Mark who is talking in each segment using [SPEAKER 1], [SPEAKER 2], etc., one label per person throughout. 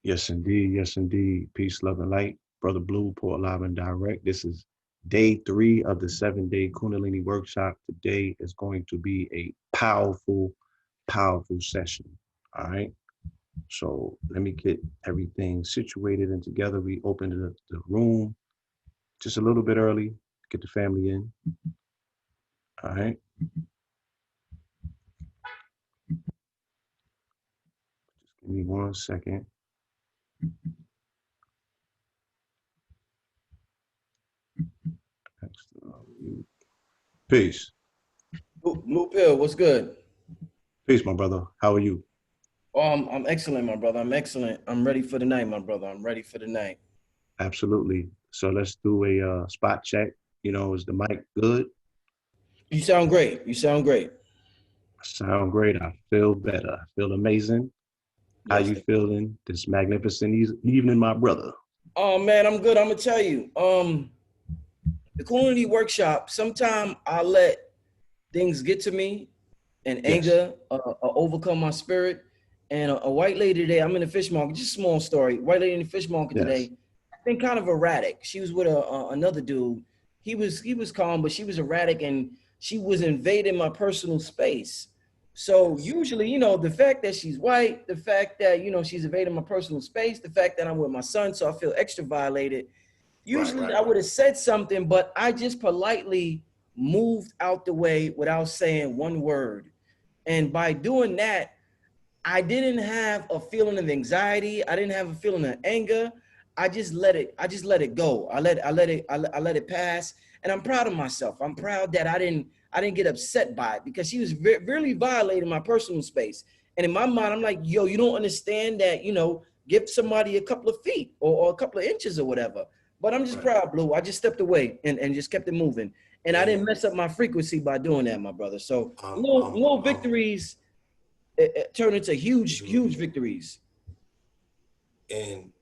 [SPEAKER 1] Yes, indeed. Yes, indeed. Peace, love, and light. Brother Blue, Port Live and Direct. This is day 3 of the 7-day Kundalini Workshop. Today is going to be a powerful, powerful session. All right. So let me get everything situated and together. We opened the room just a little bit early, get the family in. All right. Give me 1 second. Peace.
[SPEAKER 2] Blue Pill, what's good?
[SPEAKER 1] Peace, my brother. How are you?
[SPEAKER 2] Oh, I'm excellent, my brother. I'm excellent. I'm ready for the night, my brother. I'm ready for the night.
[SPEAKER 1] Absolutely. So let's do a spot check. Is the mic good?
[SPEAKER 2] You sound great. You sound great.
[SPEAKER 1] Sound great. I feel better. I feel amazing. How
[SPEAKER 2] Yes.
[SPEAKER 1] you feeling this magnificent evening, my brother?
[SPEAKER 2] Oh man, I'm good. I'm gonna tell you. The community workshop. Sometime I let things get to me, and
[SPEAKER 1] Yes.
[SPEAKER 2] anger overcome my spirit. And a white lady today. I'm in the fish market. Just a small story. White lady in the fish market
[SPEAKER 1] Yes.
[SPEAKER 2] today. Been kind of erratic. She was with another dude. He was calm, but she was erratic, and she was invading my personal space. So
[SPEAKER 1] Yes.
[SPEAKER 2] usually, the fact that she's white, the fact that she's invading my personal space, the fact that I'm with my son, so I feel extra violated.
[SPEAKER 1] Right,
[SPEAKER 2] Usually,
[SPEAKER 1] right.
[SPEAKER 2] I would have said something, but I just politely moved out the way without saying one word. And by doing that, I didn't have a feeling of anxiety. I didn't have a feeling of anger. I just let it go. I let it pass. And I'm proud of myself. I'm proud that I didn't get upset by it because she was really violating my personal space. And in my mind, I'm like, yo, you don't understand that, give somebody a couple of feet or a couple of inches or whatever. But I'm just
[SPEAKER 1] Right.
[SPEAKER 2] proud, Blue. I just stepped away and just kept it moving. And I didn't
[SPEAKER 1] And
[SPEAKER 2] mess up my frequency by doing that, my brother. So
[SPEAKER 1] um,
[SPEAKER 2] little
[SPEAKER 1] um,
[SPEAKER 2] little
[SPEAKER 1] um,
[SPEAKER 2] victories it turn into huge,
[SPEAKER 1] mhm.
[SPEAKER 2] huge victories.
[SPEAKER 1] And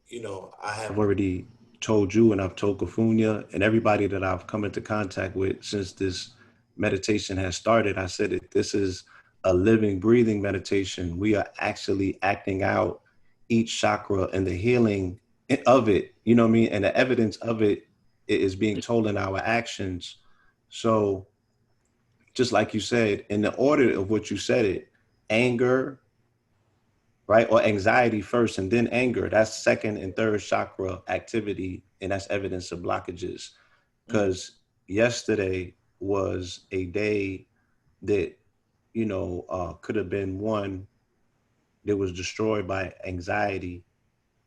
[SPEAKER 1] I have already told you, and I've told Kafunya and everybody that I've come into contact with since this meditation has started. I said that this is a living, breathing meditation. We are actually acting out each chakra and the healing of it. You know what I mean? And the evidence of it is being told in our actions. So, just like you said, in the order of what you said it, anger, right? Or anxiety first and then anger. That's second and third chakra activity. And that's evidence of blockages.
[SPEAKER 2] Mm.
[SPEAKER 1] Because yesterday was a day that, could have been one that was destroyed by anxiety,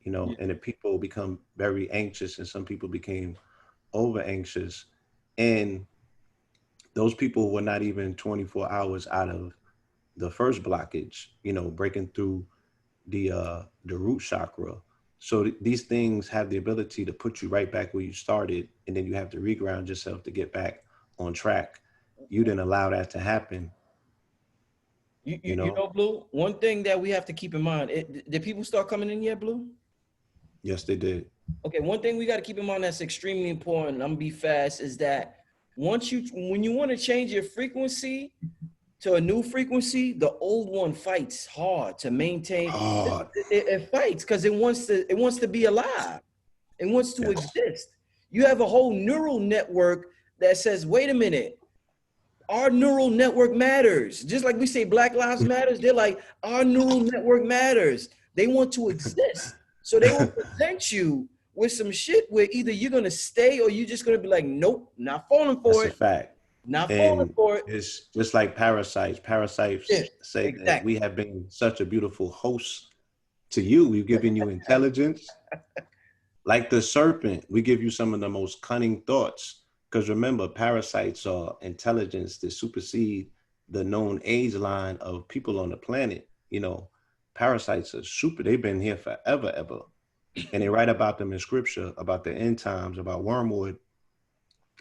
[SPEAKER 2] Yeah.
[SPEAKER 1] and the people become very anxious and some people became over anxious. And those people were not even 24 hours out of the first blockage, breaking through the root chakra. So these things have the ability to put you right back where you started, and then you have to reground yourself to get back on track. You didn't allow that to happen,
[SPEAKER 2] You,
[SPEAKER 1] you
[SPEAKER 2] you, you
[SPEAKER 1] know?
[SPEAKER 2] know, Blue, one thing that we have to keep in mind, did people start coming in yet, Blue?
[SPEAKER 1] Yes, they did.
[SPEAKER 2] Okay, one thing we got to keep in mind that's extremely important, I'm gonna be fast, is that when you want to change your frequency to a new frequency, the old one fights hard to maintain. It,
[SPEAKER 1] Hard.
[SPEAKER 2] it fights because it wants to be alive. It wants to
[SPEAKER 1] Yes.
[SPEAKER 2] exist. You have a whole neural network that says, wait a minute, our neural network matters. Just like we say Black Lives Matters, they're like, our neural network matters. They want to exist. So they will present you with some shit where either you're gonna stay or you're just gonna be like, nope, not falling for
[SPEAKER 1] That's a
[SPEAKER 2] it,
[SPEAKER 1] fact.
[SPEAKER 2] not falling
[SPEAKER 1] And
[SPEAKER 2] for it.
[SPEAKER 1] it's just like parasites.
[SPEAKER 2] Yeah,
[SPEAKER 1] Parasites say that we
[SPEAKER 2] exactly.
[SPEAKER 1] have been such a beautiful host to you. We've given you intelligence. Like the serpent, we give you some of the most cunning thoughts. Because remember, parasites are intelligence that supersede the known age line of people on the planet. Parasites are super, they've been here forever, ever. And they write about them in scripture, about the end times, about wormwood,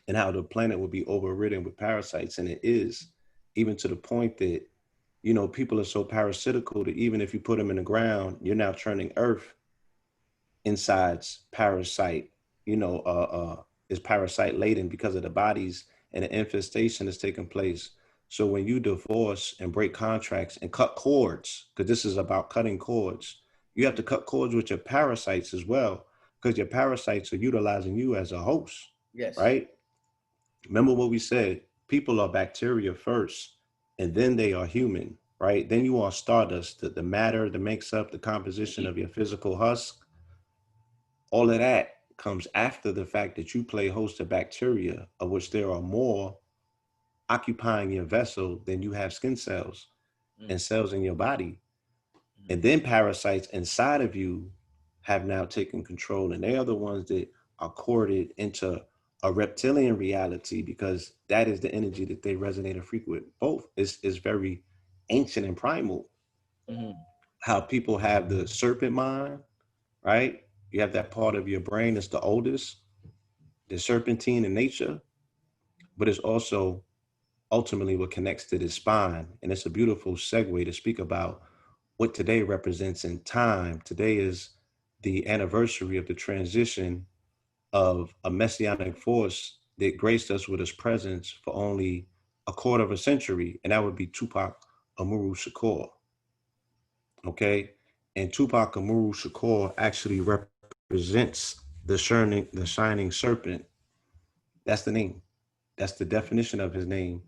[SPEAKER 1] and how the planet will be overridden with parasites. And it is, even to the point that, people are so parasitical that even if you put them in the ground, you're now turning earth insides parasite, is parasite laden because of the bodies and the infestation that's taking place. So when you divorce and break contracts and cut cords, because this is about cutting cords, You have to cut cords with your parasites as well, because your parasites are utilizing you as a host,
[SPEAKER 2] Yes.
[SPEAKER 1] right? Remember what we said, people are bacteria first, and then they are human, right? Then you are stardust, the matter that makes up the composition of your physical husk. All of that comes after the fact that you play host to bacteria, of which there are more occupying your vessel than you have skin cells
[SPEAKER 2] Mm,
[SPEAKER 1] and cells in your body.
[SPEAKER 2] mm,
[SPEAKER 1] And then parasites inside of you have now taken control, and they are the ones that are corded into a reptilian reality, because that is the energy that they resonate and frequent. Both is very ancient and primal.
[SPEAKER 2] mm,
[SPEAKER 1] How people have the serpent mind, right? You have that part of your brain that's the oldest, the serpentine in nature, but it's also ultimately what connects to the spine. And it's a beautiful segue to speak about what today represents in time. Today is the anniversary of the transition of a messianic force that graced us with its presence for only a quarter of a century, and that would be Tupac Amaru Shakur. Okay, and Tupac Amaru Shakur actually represents the shining serpent. That's the name. That's the definition of his name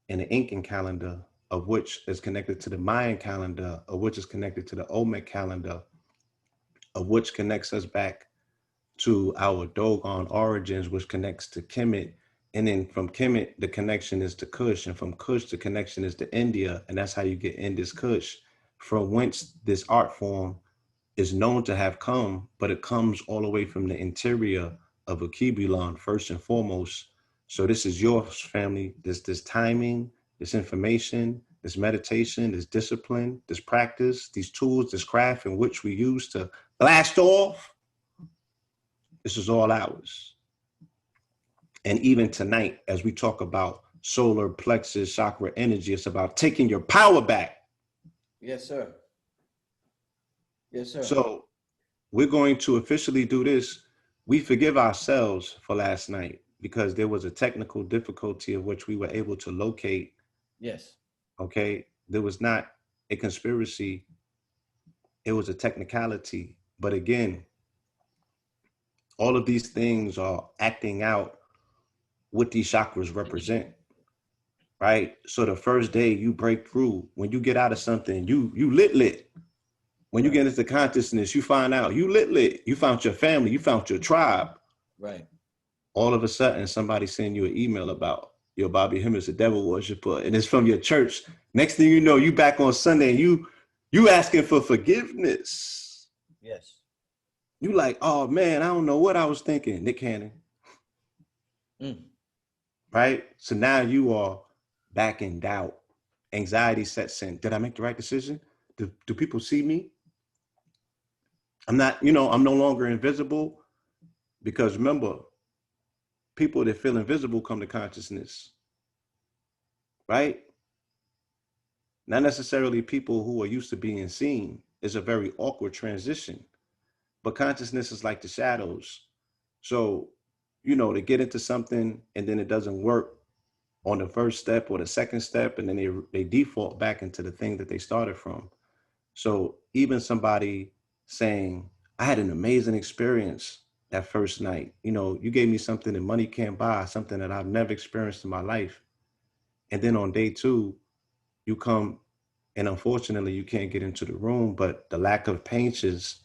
[SPEAKER 1] in the Incan calendar, of which is connected to the Mayan calendar, of which is connected to the Olmec calendar, of which connects us back to our Dogon origins, which connects to Kemet. And then from Kemet, the connection is to Kush. And from Kush, the connection is to India. And that's how you get Indus Kush, from whence this art form is known to have come, but it comes all the way from the interior of Akibulon, first and foremost. So this is yours, family. This timing, this information, this meditation, this discipline, this practice, these tools, this craft in which we use to blast off, this is all ours. And even tonight, as we talk about solar plexus chakra energy, it's about taking your power back.
[SPEAKER 2] yes, sir. Yes, sir.
[SPEAKER 1] So we're going to officially do this. We forgive ourselves for last night because there was a technical difficulty of which we were able to locate.
[SPEAKER 2] Yes.
[SPEAKER 1] Okay. There was not a conspiracy, it was a technicality. But again, all of these things are acting out what these chakras represent. Right. So the first day you break through, when you get out of something, you lit. When you
[SPEAKER 2] Right.
[SPEAKER 1] get into consciousness, you find out you lit. You found your family, you found your tribe.
[SPEAKER 2] Right.
[SPEAKER 1] All of a sudden, somebody send you an email about your Bobby Him is a devil worshiper, and it's from your church. Next thing you know, you back on Sunday and you asking for forgiveness.
[SPEAKER 2] Yes.
[SPEAKER 1] You like, oh man, I don't know what I was thinking, Nick Cannon.
[SPEAKER 2] Mm,
[SPEAKER 1] Right? So now you are back in doubt. Anxiety sets in. Did I make the right decision? Do people see me? I'm not, I'm no longer invisible, because remember, people that feel invisible come to consciousness, right? Not necessarily people who are used to being seen. It's a very awkward transition. But consciousness is like the shadows. So, to get into something and then it doesn't work on the first step or the second step, and then they default back into the thing that they started from. So even somebody saying, I had an amazing experience that first night. You gave me something that money can't buy, something that I've never experienced in my life. And then on day two, you come and unfortunately you can't get into the room, but the lack of patience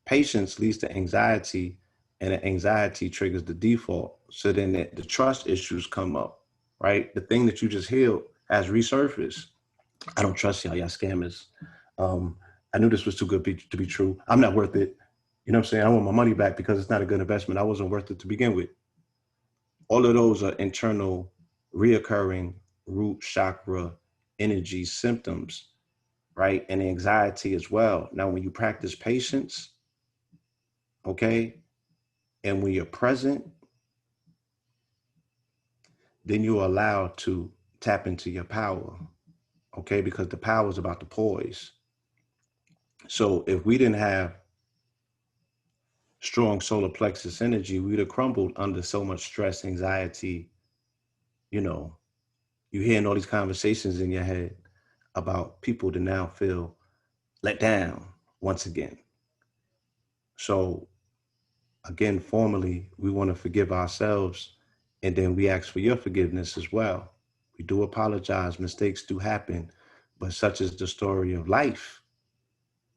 [SPEAKER 1] leads to anxiety, and the anxiety triggers the default. So then the trust issues come up, right? The thing that you just healed has resurfaced. I don't trust y'all scammers. Um, I knew this was too good to be true. I'm not worth it. You know what I'm saying? I want my money back because it's not a good investment. I wasn't worth it to begin with. All of those are internal, reoccurring root chakra energy symptoms, right? And anxiety as well. Now, when you practice patience, okay, and when you're present, then you're allowed to tap into your power, okay? Because the power is about the poise. So if we didn't have strong solar plexus energy, we'd have crumbled under so much stress, anxiety. You know, you hearing all these conversations in your head about people to now feel let down once again. So again, formally, we want to forgive ourselves, and then we ask for your forgiveness as well. We do apologize. Mistakes do happen, but such is the story of life,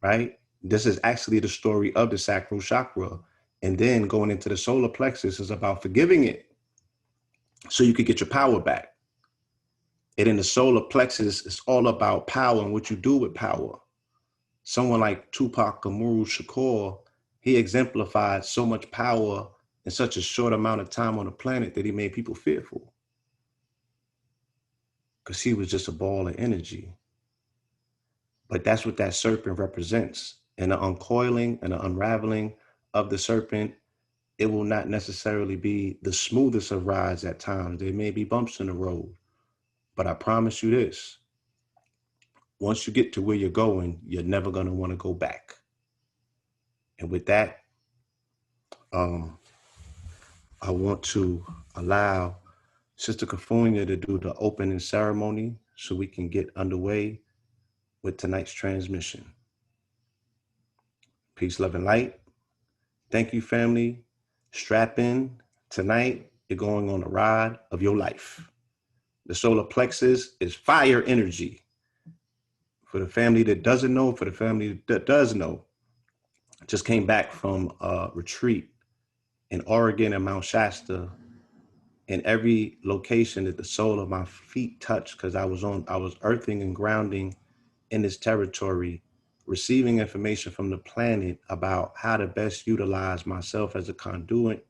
[SPEAKER 1] right? This is actually the story of the sacral chakra. And then going into the solar plexus is about forgiving it so you could get your power back. And in the solar plexus, it's all about power and what you do with power. Someone like Tupac Amaru Shakur, he exemplified so much power in such a short amount of time on the planet that he made people fearful. Because he was just a ball of energy. But that's what that serpent represents. And the uncoiling and the unraveling of the serpent, it will not necessarily be the smoothest of rides at times. There may be bumps in the road. But I promise you this, once you get to where you're going, you're never going to want to go back. And with that, I want to allow Sister Kafunya to do the opening ceremony so we can get underway with tonight's transmission. Peace, love, and light. Thank you, family. Strap in. Tonight, you're going on a ride of your life. The solar plexus is fire energy. For the family that doesn't know, for the family that does know, I just came back from a retreat in Oregon and Mount Shasta. In every location that the sole of my feet touched, because I was earthing and grounding in this territory, receiving information from the planet about how to best utilize myself as a conduit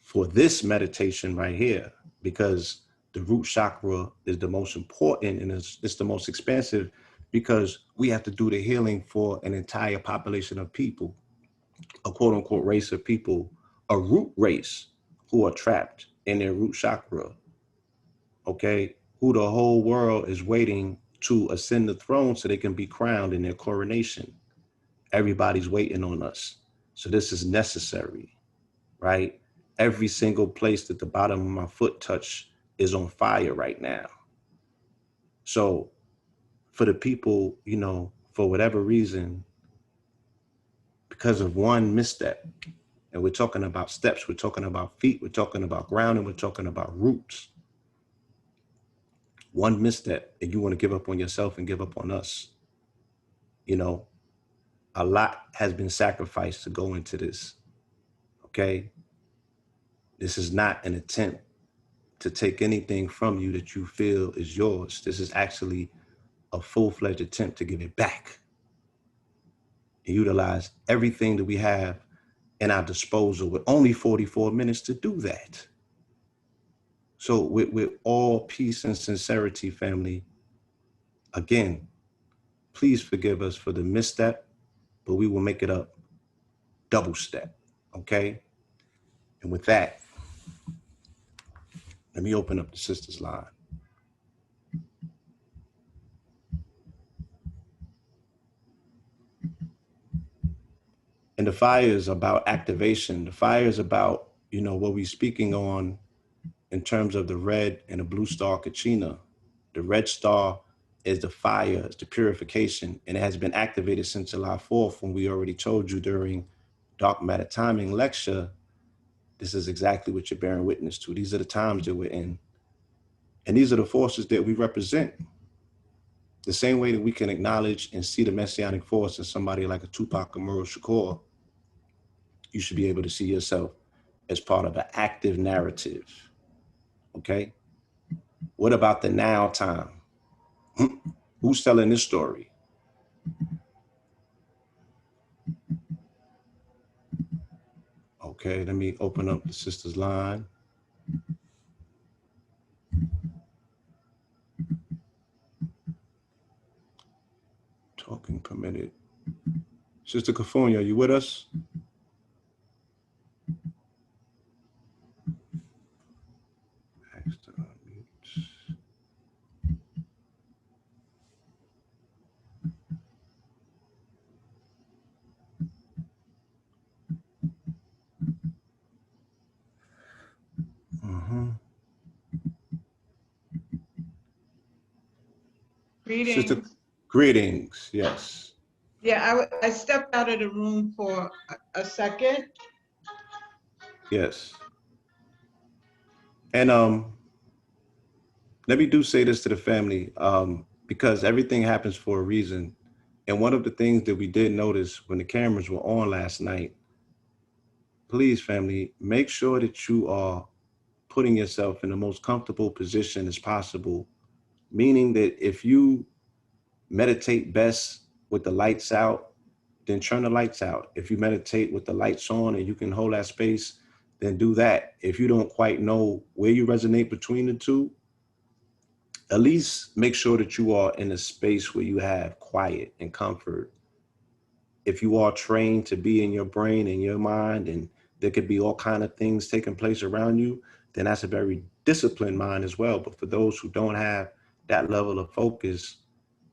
[SPEAKER 1] for this meditation right here, because the root chakra is the most important and it's the most expensive, because we have to do the healing for an entire population of people, a quote unquote race of people, a root race who are trapped in their root chakra, okay, who the whole world is waiting to ascend the throne so they can be crowned in their coronation. Everybody's waiting on us. So this is necessary, right? Every single place that the bottom of my foot touch is on fire right now. So for the people, for whatever reason, because of one misstep, and we're talking about steps, we're talking about feet, we're talking about grounding, we're talking about roots. One misstep, and you want to give up on yourself and give up on us. A lot has been sacrificed to go into this, okay? This is not an attempt to take anything from you that you feel is yours. This is actually a full-fledged attempt to give it back and utilize everything that we have in our disposal with only 44 minutes to do that. So with all peace and sincerity, family, again, please forgive us for the misstep, but we will make it up double step, okay? And with that, let me open up the sisters line. And the fire is about activation. The fire is about, what we're speaking on in terms of the red and the blue star Kachina. The red star is the fire, it's the purification, and it has been activated since July 4th, when we already told you during Dark Matter Timing lecture, this is exactly what you're bearing witness to. These are the times that we're in. And these are the forces that we represent. The same way that we can acknowledge and see the messianic force in somebody like a Tupac Amaru Shakur, you should be able to see yourself as part of an active narrative, okay? What about the now time? Who's telling this story? Okay, let me open up the sister's line. Talking permitted. Sister Kafunya, are you with us?
[SPEAKER 3] Greetings.
[SPEAKER 1] Sister, greetings, yes.
[SPEAKER 3] Yeah, I stepped out of the room for a second.
[SPEAKER 1] Yes. And let me do say this to the family, because everything happens for a reason. And one of the things that we did notice when the cameras were on last night, please, family, make sure that you are putting yourself in the most comfortable position as possible. Meaning that if you meditate best with the lights out, then turn the lights out. If you meditate with the lights on and you can hold that space, then do that. If you don't quite know where you resonate between the two, at least make sure that you are in a space where you have quiet and comfort. If you are trained to be in your brain and your mind, and there could be all kind of things taking place around you, then that's a very disciplined mind as well. But for those who don't have that level of focus,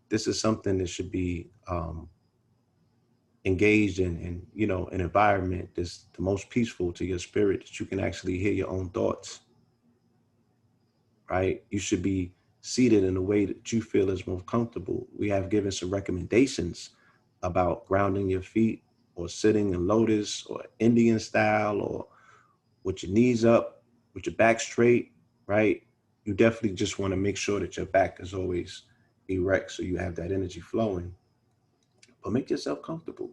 [SPEAKER 1] this is something that should be engaged in, you know, an environment that's the most peaceful to your spirit, that you can actually hear your own thoughts, right? You should be seated in a way that you feel is most comfortable. We have given some recommendations about grounding your feet or sitting in lotus or Indian style or with your knees up, with your back straight, right? You definitely just want to make sure that your back is always erect so you have that energy flowing. But make yourself comfortable,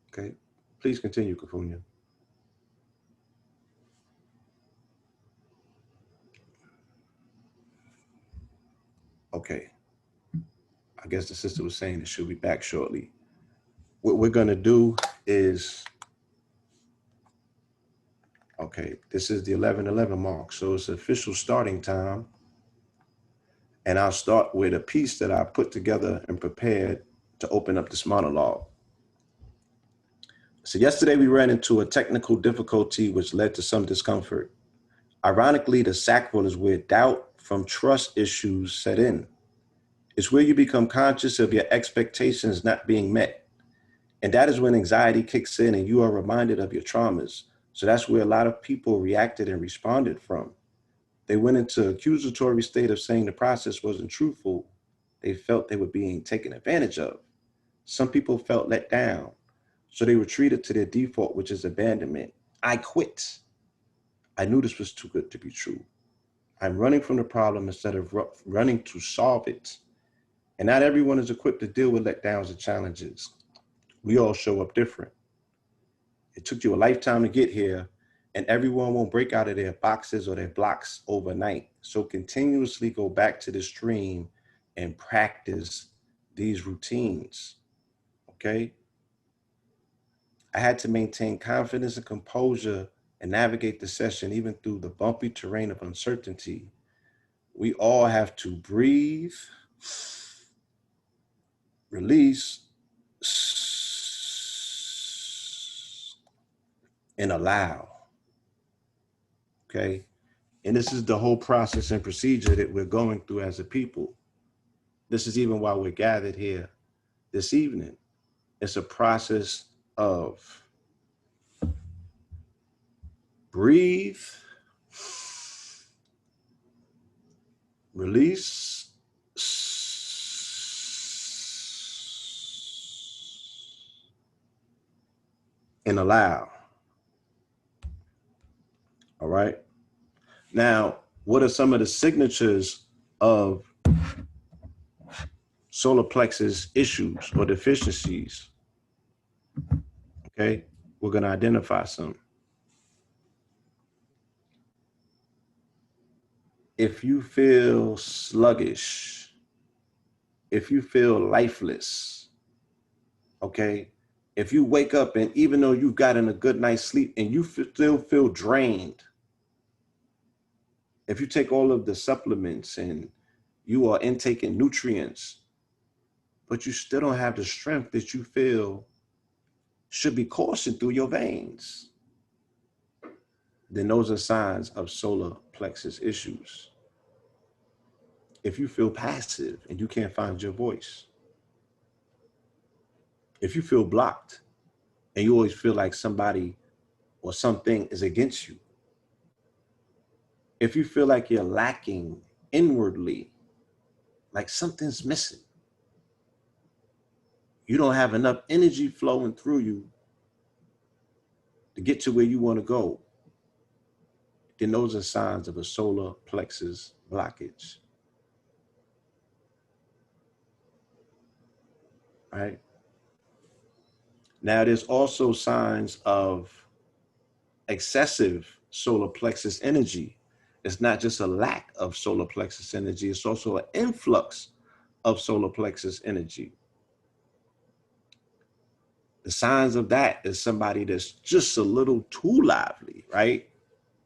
[SPEAKER 1] okay? Please continue, Kafunya. Okay, I guess the sister was saying that she'll be back shortly. What we're gonna do is, okay, this is the 11:11 mark, so it's official starting time. And I'll start with a piece that I put together and prepared to open up this monologue. So yesterday we ran into a technical difficulty which led to some discomfort. Ironically, the sacral is where doubt from trust issues set in. It's where you become conscious of your expectations not being met. And that is when anxiety kicks in and you are reminded of your traumas. So that's where a lot of people reacted and responded from. They went into accusatory state of saying the process wasn't truthful. They felt they were being taken advantage of. Some people felt let down. So they retreated to their default, which is abandonment. I quit. I knew this was too good to be true. I'm running from the problem instead of running to solve it. And not everyone is equipped to deal with letdowns and challenges. We all show up different. It took you a lifetime to get here, and everyone won't break out of their boxes or their blocks overnight. So continuously go back to the stream and practice these routines, okay? I had to maintain confidence and composure and navigate the session even through the bumpy terrain of uncertainty. We all have to breathe, release, and allow, okay? And this is the whole process and procedure that we're going through as a people. This is even why we're gathered here this evening. It's a process of breathe, release, and allow. All right. Now, what are some of the signatures of solar plexus issues or deficiencies? Okay, we're going to identify some. If you feel sluggish, if you feel lifeless, okay, if you wake up and even though you've gotten a good night's sleep and you still feel drained, if you take all of the supplements and you are intaking nutrients, but you still don't have the strength that you feel should be coursing through your veins, then those are signs of solar plexus issues. If you feel passive and you can't find your voice, if you feel blocked and you always feel like somebody or something is against you, if you feel like you're lacking inwardly, like something's missing, you don't have enough energy flowing through you to get to where you want to go, then those are signs of a solar plexus blockage. Right? Now, there's also signs of excessive solar plexus energy. It's not just a lack of solar plexus energy, it's also an influx of solar plexus energy. The signs of that is somebody that's just a little too lively, right?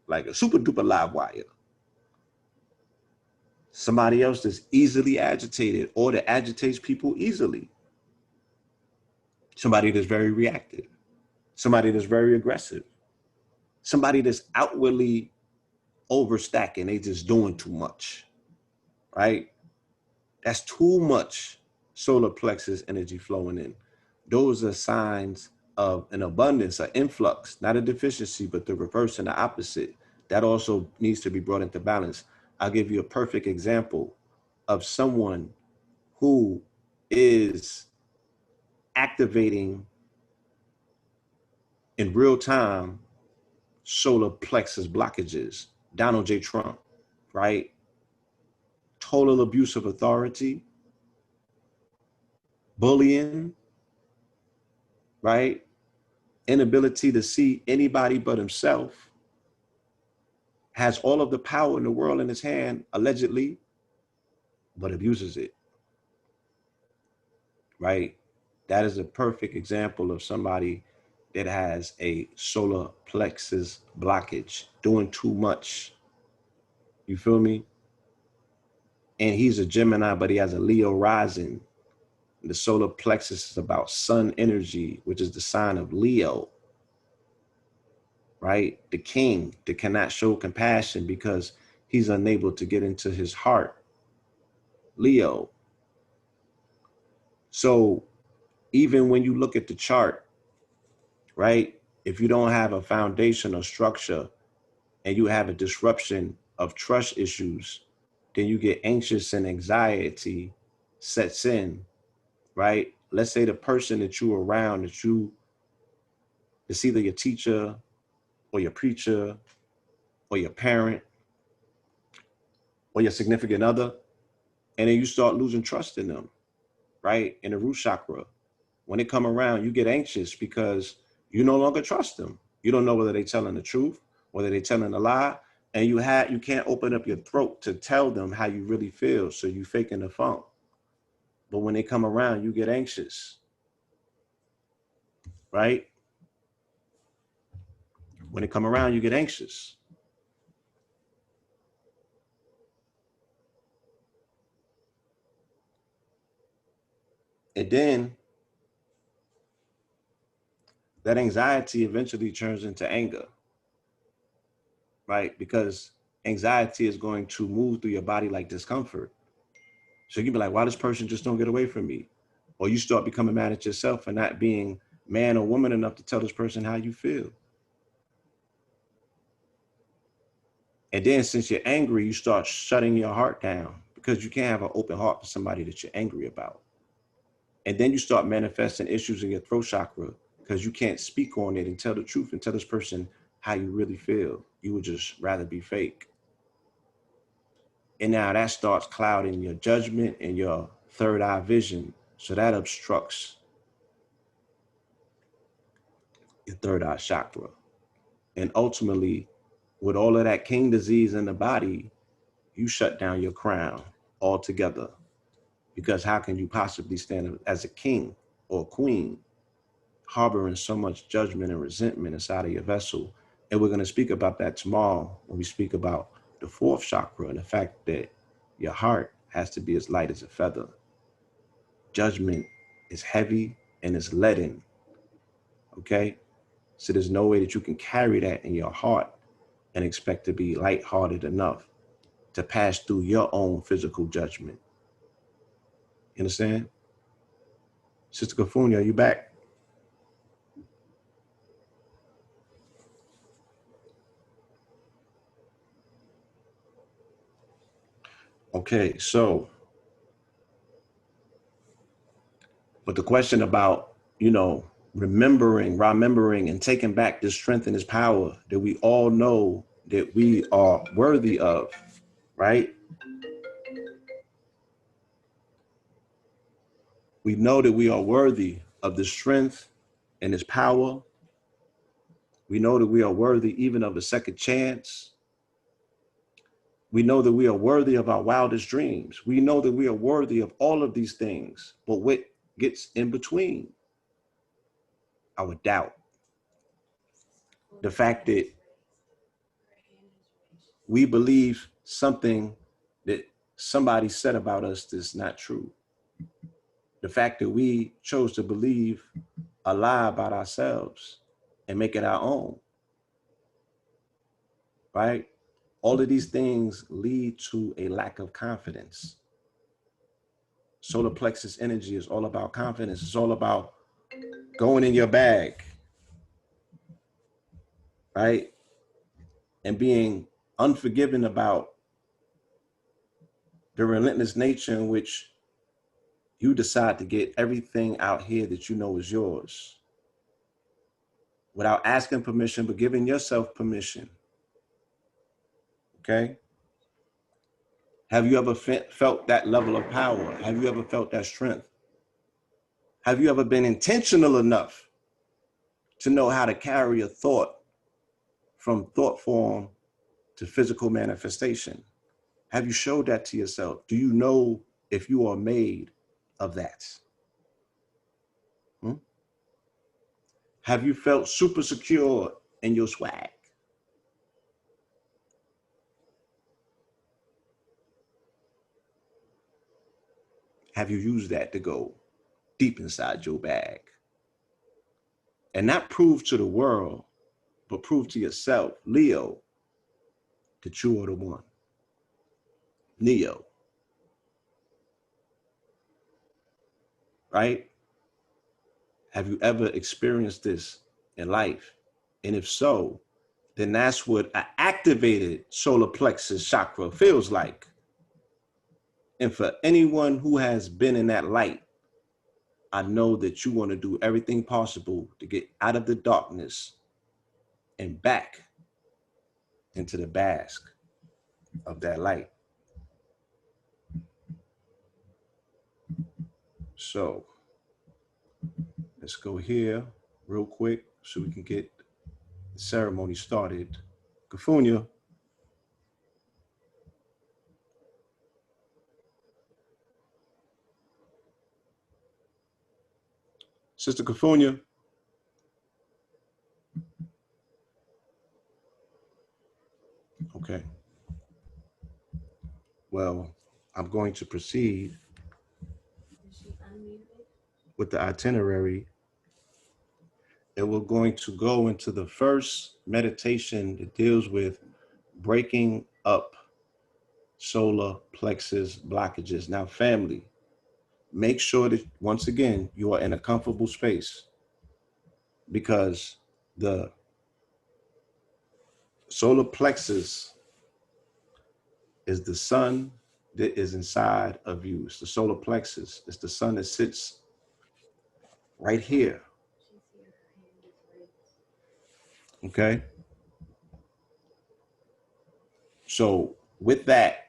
[SPEAKER 1] Like a super duper live wire. Somebody else that's easily agitated or that agitates people easily. Somebody that's very reactive. Somebody that's very aggressive. Somebody that's outwardly overstacking, they just doing too much, right? That's too much solar plexus energy flowing in. Those are signs of an abundance, an influx, not a deficiency, but the reverse and the opposite. That also needs to be brought into balance. I'll give you a perfect example of someone who is activating in real time solar plexus blockages. Donald J. Trump, right? Total abuse of authority, bullying, right? Inability to see anybody but himself, has all of the power in the world in his hand, allegedly, but abuses it, right? That is a perfect example of somebody that has a solar plexus blockage, doing too much. You feel me? And he's a Gemini, but he has a Leo rising. The solar plexus is about sun energy, which is the sign of Leo, right? The king that cannot show compassion because he's unable to get into his heart, Leo. So even when you look at the chart, right? If you don't have a foundation or structure and you have a disruption of trust issues, then you get anxious and anxiety sets in, right? Let's say the person that you're around, it's either your teacher or your preacher or your parent or your significant other, and then you start losing trust in them, right? In the root chakra. When they come around, you get anxious because you no longer trust them. You don't know whether they're telling the truth, whether they're telling a lie, and you can't open up your throat to tell them how you really feel, so you faking the funk. But when they come around, you get anxious, right? When they come around, you get anxious. And then that anxiety eventually turns into anger, right? Because anxiety is going to move through your body like discomfort. So you can be like, why this person just don't get away from me? Or you start becoming mad at yourself for not being man or woman enough to tell this person how you feel. And then since you're angry, you start shutting your heart down because you can't have an open heart for somebody that you're angry about. And then you start manifesting issues in your throat chakra because you can't speak on it and tell the truth and tell this person how you really feel. You would just rather be fake. And now that starts clouding your judgment and your third eye vision. So that obstructs your third eye chakra. And ultimately, with all of that king disease in the body, you shut down your crown altogether. Because how can you possibly stand as a king or a queen harboring so much judgment and resentment inside of your vessel? And we're going to speak about that tomorrow when we speak about the fourth chakra and the fact that your heart has to be as light as a feather. Judgment is heavy and it's leaden, okay? So there's no way that you can carry that in your heart and expect to be lighthearted enough to pass through your own physical judgment. You understand? Sister Kafuni, are you back? Okay, so But the question about, remembering and taking back this strength and this power that we all know that we are worthy of, right? We know that we are worthy of the strength and this power. We know that we are worthy even of a second chance. We know that we are worthy of our wildest dreams. We know that we are worthy of all of these things. But what gets in between? Our doubt. The fact that we believe something that somebody said about us that's not true. The fact that we chose to believe a lie about ourselves and make it our own, right? All of these things lead to a lack of confidence. Solar plexus energy is all about confidence. It's all about going in your bag, right? And being unforgiving about the relentless nature in which you decide to get everything out here that you know is yours without asking permission, but giving yourself permission. Okay? Have you ever felt that level of power? Have you ever felt that strength? Have you ever been intentional enough to know how to carry a thought from thought form to physical manifestation? Have you showed that to yourself? Do you know if you are made of that? Have you felt super secure in your swag? Have you used that to go deep inside your bag and not prove to the world, but prove to yourself, Leo, that you are the one? Neo, right? Have you ever experienced this in life? And if so, then that's what an activated solar plexus chakra feels like. And for anyone who has been in that light, I know that you want to do everything possible to get out of the darkness and back into the bask of that light. So let's go here real quick so we can get the ceremony started. Kafunya. Sister Kafunya. Okay. Well, I'm going to proceed with the itinerary. And we're going to go into the first meditation that deals with breaking up solar plexus blockages. Now, family, make sure that, once again, you are in a comfortable space, because the solar plexus is the sun that is inside of you. It's the solar plexus. It's the sun that sits right here. Okay? So with that,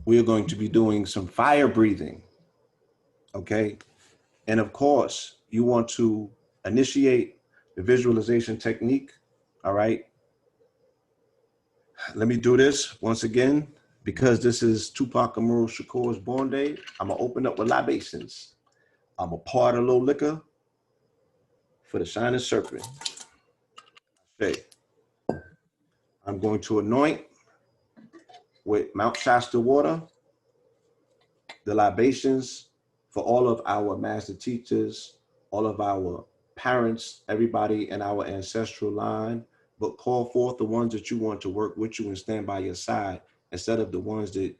[SPEAKER 1] we are going to be doing some fire breathing. Okay? And of course, you want to initiate the visualization technique. All right? Let me do this once again, because this is Tupac Amaru Shakur's born day. I'm going to open up with libations. I'm going to pour a little liquor for the shining serpent. Okay. I'm going to anoint with Mount Shasta water the libations for all of our master teachers, all of our parents, everybody in our ancestral line, but call forth the ones that you want to work with you and stand by your side, instead of the ones that,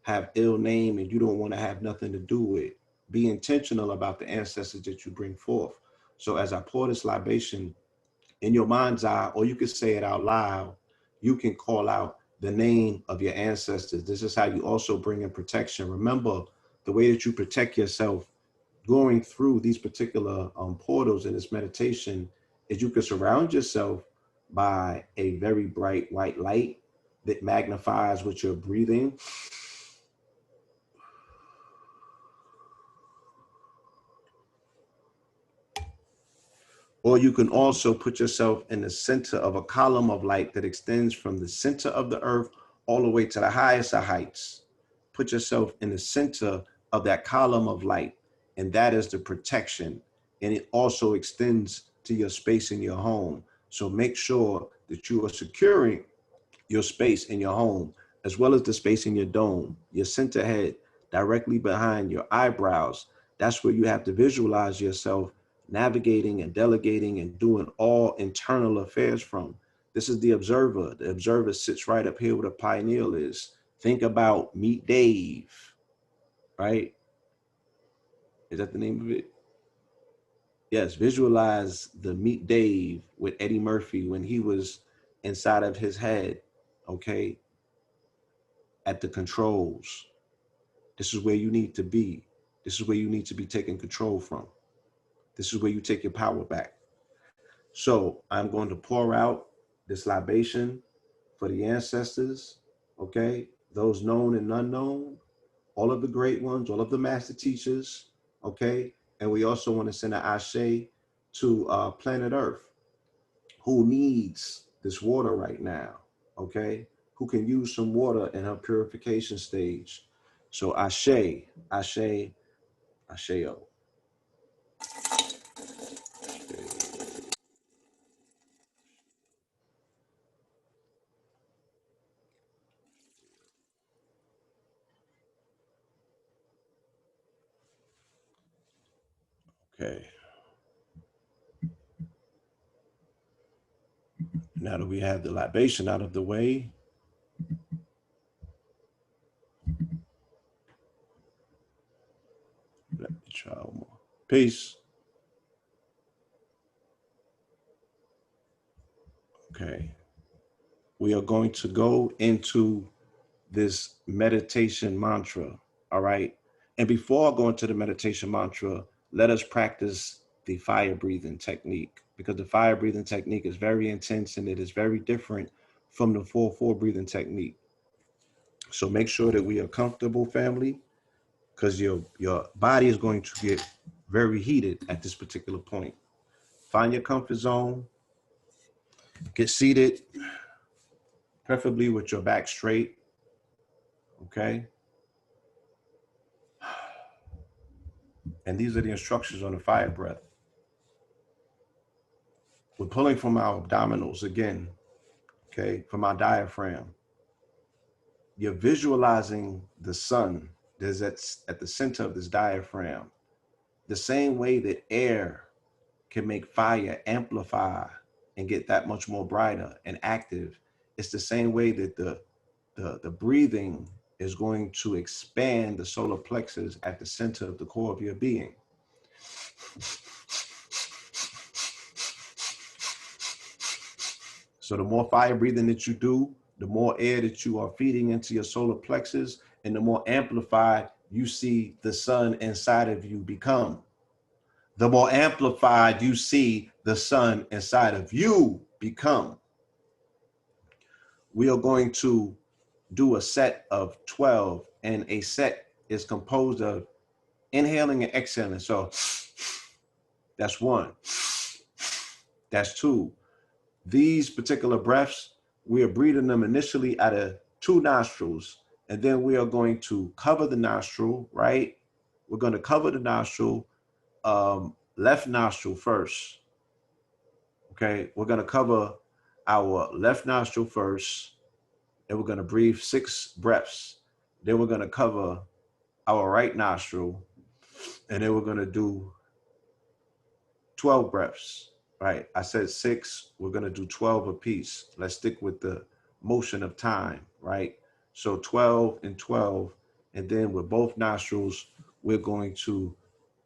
[SPEAKER 1] have ill name and you don't want to have nothing to do with. Be intentional about the ancestors that you bring forth. So as I pour this libation in your mind's eye, or you can say it out loud, you can call out the name of your ancestors. This is how you also bring in protection. Remember, the way that you protect yourself going through these particular portals in this meditation is you can surround yourself by a very bright white light that magnifies what you're breathing. Or you can also put yourself in the center of a column of light that extends from the center of the earth all the way to the highest of heights. Put yourself in the center of that column of light, and that is the protection. And it also extends to your space in your home. So make sure that you are securing your space in your home, as well as the space in your dome, your center head, directly behind your eyebrows. That's where you have to visualize yourself navigating and delegating and doing all internal affairs from. This is the observer. The observer sits right up here where the pineal is. Think about Meet Dave, right? Is that the name of it? Yes, visualize the Meet Dave with Eddie Murphy when he was inside of his head, okay? At the controls. This is where you need to be. This is where you need to be taking control from. This is where you take your power back. So I'm going to pour out this libation for the ancestors, okay? Those known and unknown, all of the great ones, all of the master teachers, okay? And we also want to send an ashe to planet Earth, who needs this water right now, okay? Who can use some water in her purification stage. So ashe, ashe, asheo. Okay. Now that we have the libation out of the way, let me try one more. Peace. Okay. We are going to go into this meditation mantra, all right? And before I go into the meditation mantra, let us practice the fire breathing technique, because the fire breathing technique is very intense and it is very different from the 4-4 breathing technique. So make sure that we are comfortable, family, because your body is going to get very heated at this particular point. Find your comfort zone, get seated, preferably with your back straight, okay? And these are the instructions on the fire breath. We're pulling from our abdominals again, okay, from our diaphragm. You're visualizing the sun that's at the center of this diaphragm. The same way that air can make fire amplify and get that much more brighter and active, it's the same way that the breathing is going to expand the solar plexus at the center of the core of your being. So the more fire breathing that you do, the more air that you are feeding into your solar plexus, and the more amplified you see the sun inside of you become. The more amplified you see the sun inside of you become. We are going to do a set of 12, and a set is composed of inhaling and exhaling. So that's 1. That's 2. These particular breaths, we are breathing them initially out of 2 nostrils, and then we are going to cover the nostril, right? We're going to cover the nostril, left nostril first. Okay, we're going to cover our left nostril first, and we're going to breathe 6 breaths. Then we're going to cover our right nostril, and then we're going to do 12 breaths, right? I said 6, we're going to do 12 apiece. Let's stick with the motion of time, right? So 12 and 12, and then with both nostrils, we're going to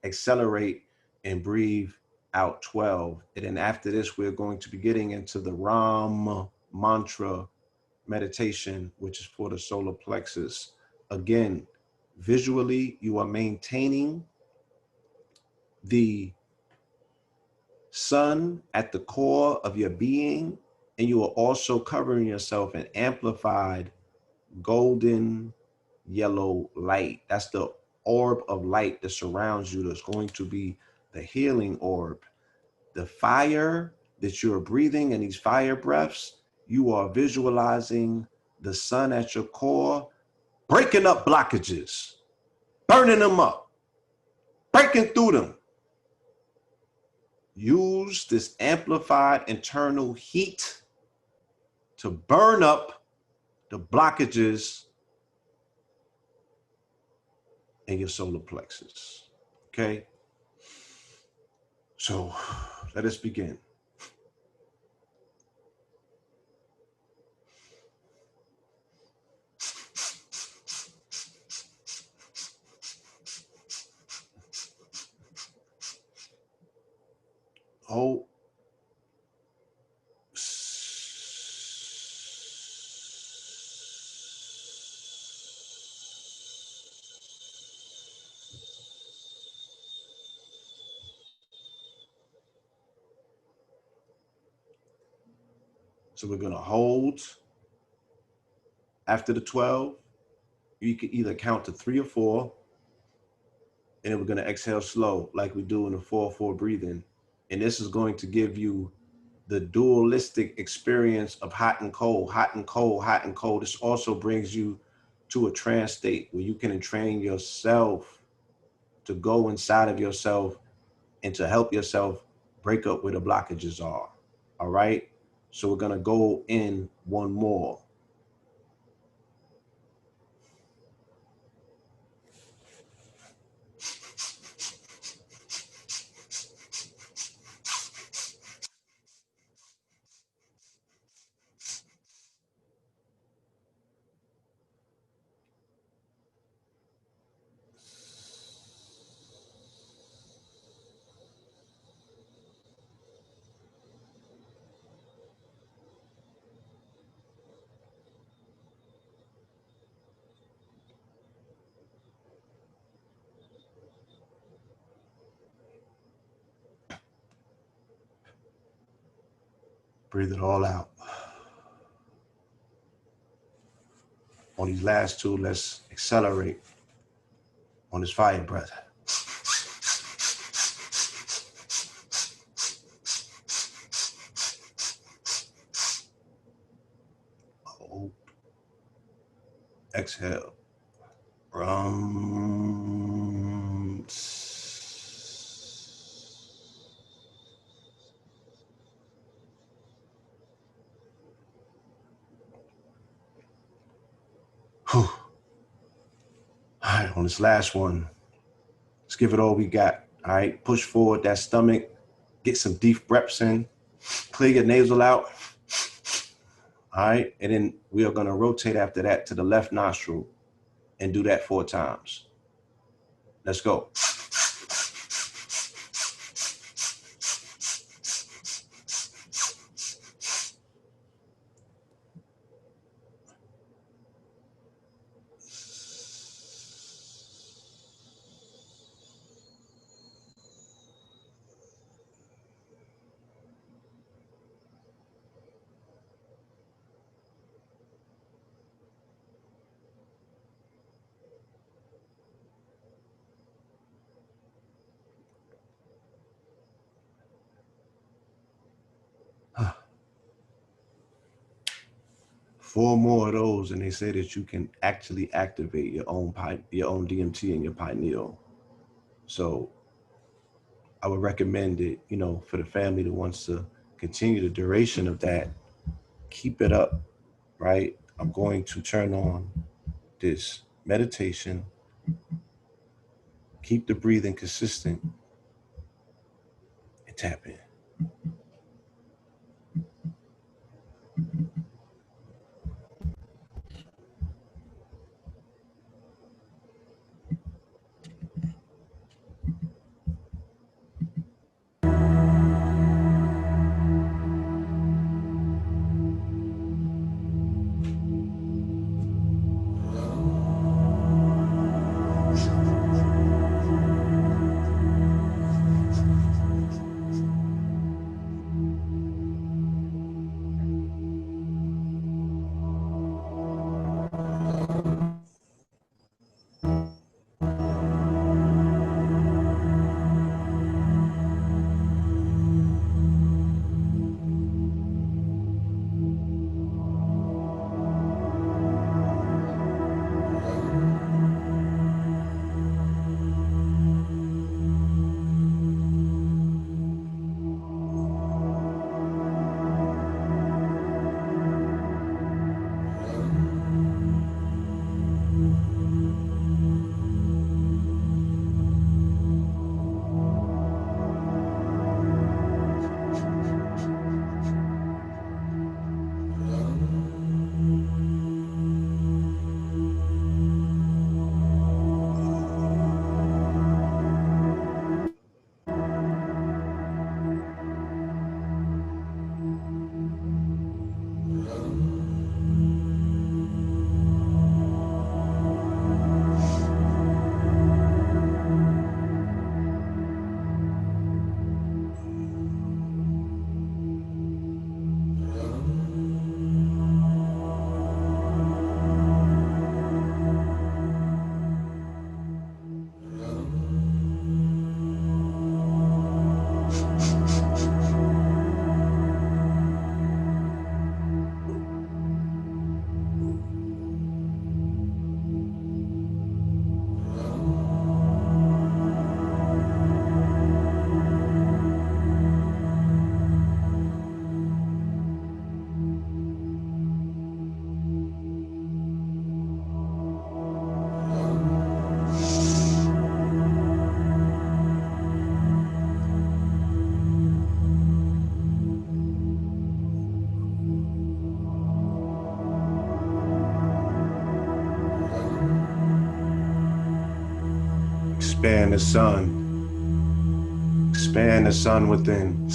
[SPEAKER 1] accelerate and breathe out 12. And then after this, we're going to be getting into the Ram mantra, meditation, which is for the solar plexus. Again, visually, you are maintaining the sun at the core of your being, and you are also covering yourself in amplified golden yellow light. That's the orb of light that surrounds you. That's going to be the healing orb. The fire that you're breathing and these fire breaths, you are visualizing the sun at your core, breaking up blockages, burning them up, breaking through them. Use this amplified internal heat to burn up the blockages in your solar plexus. Okay? So let us begin. Hold. So we're going to hold after the 12. You can either count to 3 or 4, and then we're going to exhale slow like we do in the 4-4 breathing. And this is going to give you the dualistic experience of hot and cold, hot and cold, hot and cold. This also brings you to a trance state where you can entrain yourself to go inside of yourself and to help yourself break up where the blockages are. All right? So we're going to go in one more. Breathe it all out. On these last two, let's accelerate on this fire breath. Hold. Exhale. Whew. All right, on this last one, let's give it all we got. All right, push forward that stomach, get some deep breaths in, clear your nasal out. All right, and then we are going to rotate after that to the left nostril and do that 4 times. Let's go. Four more of those, and they say that you can actually activate your own DMT in your pineal. So I would recommend it, for the family that wants to continue the duration of that, keep it up, right? I'm going to turn on this meditation, keep the breathing consistent, and tap in. Expand the sun. Expand the sun within.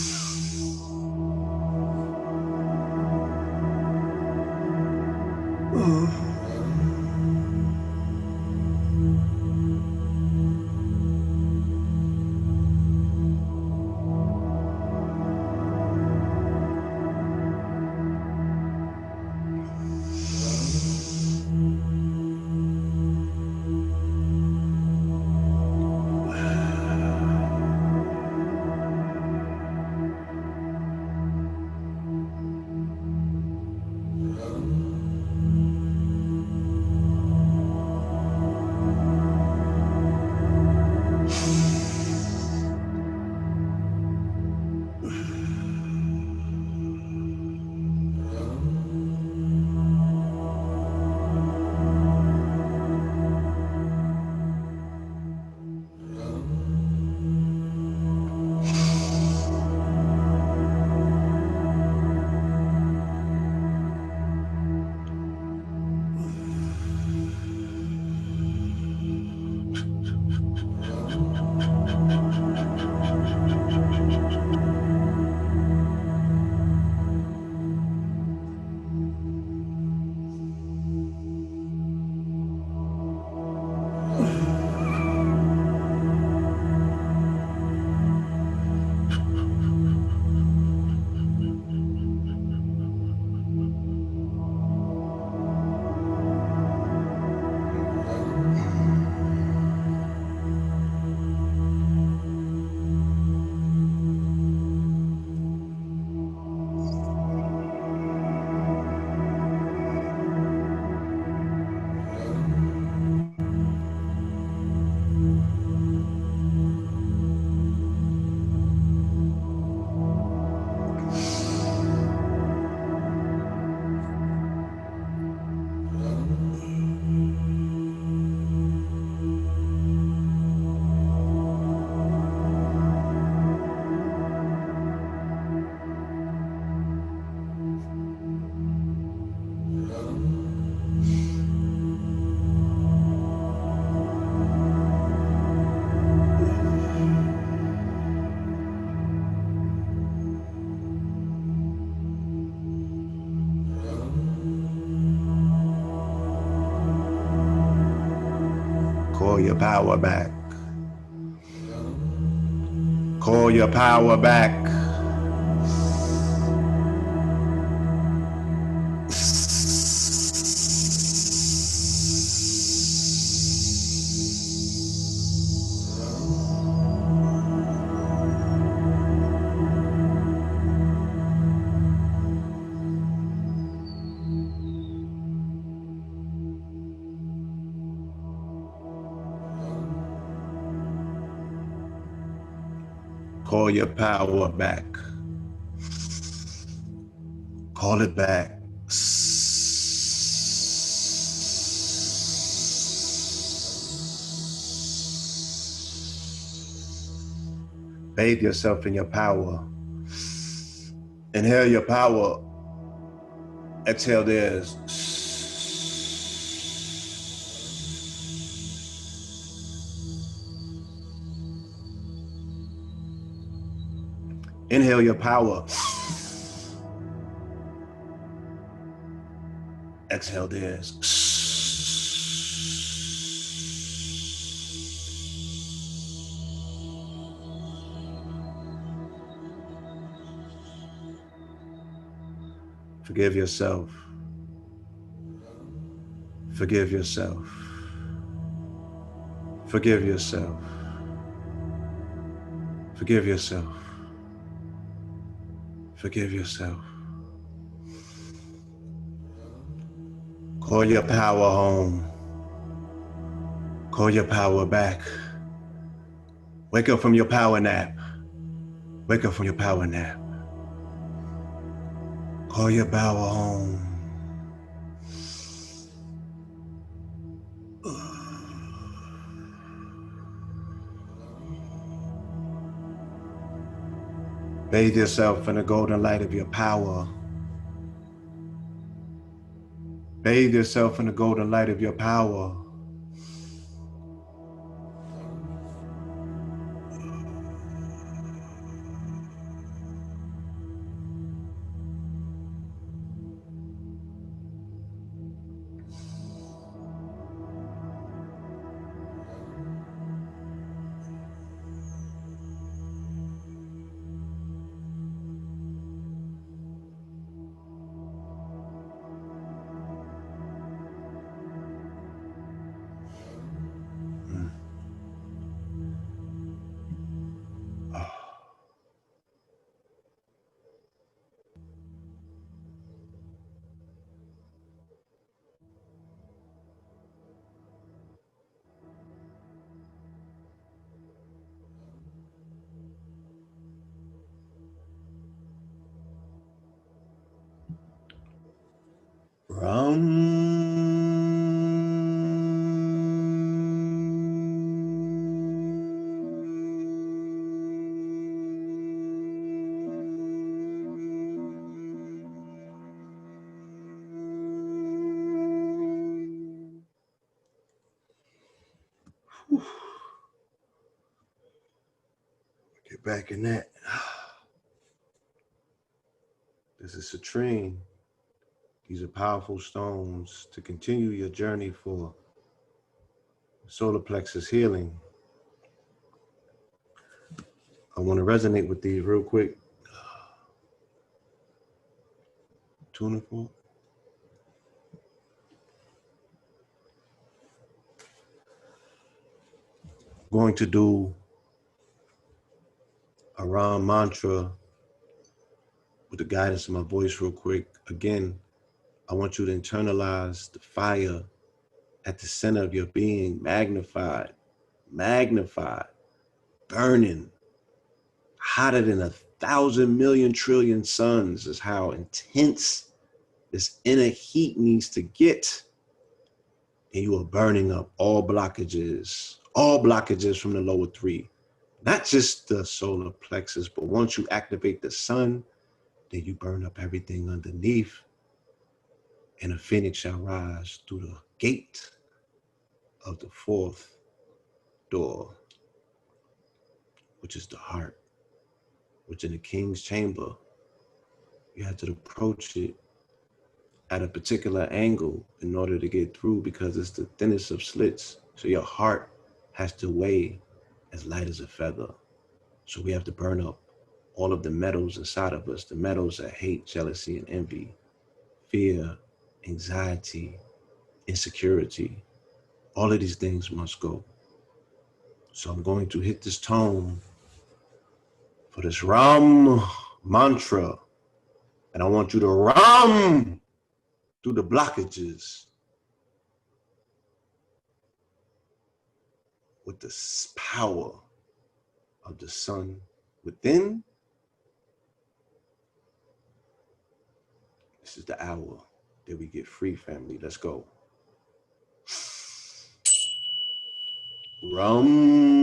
[SPEAKER 1] Call your power back. Call your power back. Call your power back. Call it back. Bathe yourself in your power. Inhale your power. Exhale theirs. Inhale your power. Exhale theirs. Forgive yourself. Forgive yourself. Forgive yourself. Forgive yourself. Forgive yourself. Call your power home. Call your power back. Wake up from your power nap. Wake up from your power nap. Call your power home. Bathe yourself in the golden light of your power. Bathe yourself in the golden light of your power. Get back in that. This is citrine. These are powerful stones to continue your journey for solar plexus healing. I want to resonate with these real quick. Tuna fork. Going to do a Ram mantra with the guidance of my voice real quick. Again, I want you to internalize the fire at the center of your being, magnified, burning, hotter than 1,000 million trillion suns is how intense this inner heat needs to get. And you are burning up all blockages from the lower three. Not just the solar plexus, but once you activate the sun, then you burn up everything underneath. And a phoenix shall rise through the gate of the fourth door, which is the heart, which in the king's chamber, you have to approach it at a particular angle in order to get through, because it's the thinnest of slits. So your heart has to weigh as light as a feather. So we have to burn up all of the metals inside of us, the metals of hate, jealousy, and envy, fear, anxiety, insecurity. All of these things must go. So I'm going to hit this tone for this Ram mantra. And I want you to Ram through the blockages with the power of the sun within. This is the hour that we get free, family. Let's go. Ram.